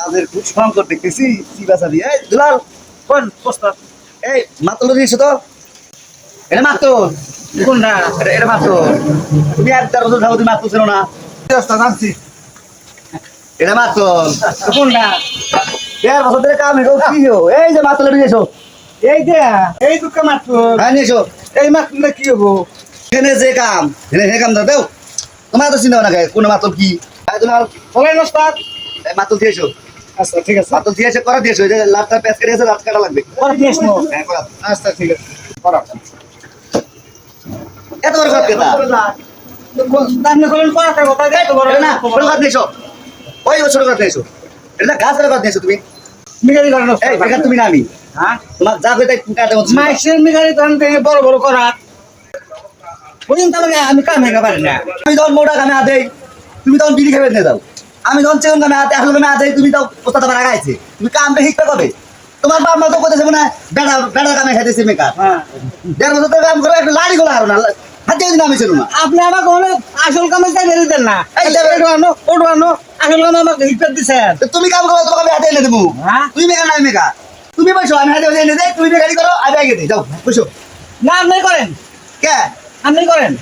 কাজের খুব সংকট দেখতেছি চিবাচা দিয়ে এই দুলাল কোন প্রস্তাব এই মাতল দিয়েছো তো এটা মাতল কোনটা এটা মাতল তুমি এক দেড় বছর যাবো তুমি মাতল ছিল না রাস্তা জানছি এটা মাতল কোনটা দেড় বছর ধরে কাম এগো কি হো এই যে মাতল দিয়েছো এই যে এই দুঃখ মাতল হ্যাঁ নিয়েছো এই মাতল কি হবো এখানে যে কাম এখানে কাম দাও তোমার তো চিন্তা না কোন মাতল কি দুলাল বলেন ওস্তাদ মাতল দিয়েছো আচ্ছা ঠিক আছে মাতল দিয়েছে করা দিয়েছো যে লাভটা প্যাচ কেটে আছে লাভ কাটা লাগবে করা দিয়েছো হ্যাঁ করা আচ্ছা ঠিক আছে করা এত বড় কথা আপনি বলেন করাটা কথা এত বড় না বড় কথা দিয়েছো ওই ছোট কথা দিয়েছো এটা গাছ করে কথা দিয়েছো তুমি মিগারি করেন এই বেকার তুমি না আমি হ্যাঁ তোমার যা কইতে কাটা হচ্ছে মাইসের মিগারি তখন বড় বড় করা বলেন তাহলে আমি কাম হেগা পারি না আমি যখন মোটা কামে আদেই তুমি তখন বিড়ি খেয়ে নিয়ে যাও আমি যখন চেন কামে আতে আসল কামে আদেই তুমি তো ওস্তাদ আমার আগাইছে তুমি কামটা শিখতে কবে তোমার বাপ মা তো কইতেছে না বেড়া বেড়া কামে খাইতেছে মেকার হ্যাঁ দেড় বছর কাম করে একটা লাড়ি গোলা আর না হাতে দিন আমি ছিল না আপনি আমাকে কোন আসল কামে চাই বের দেন না এই ওডানো আসল কামে আমাকে হিট দিছে তুমি কাম করো তোমাকে আমি হাতে এনে দেবো হ্যাঁ তুমি মেকার না মেকার তুমি বসো আমি হাতে এনে দেই তুমি মেকারি করো আমি আগে দেই যাও বসো না আপনি করেন কে আপনি করেন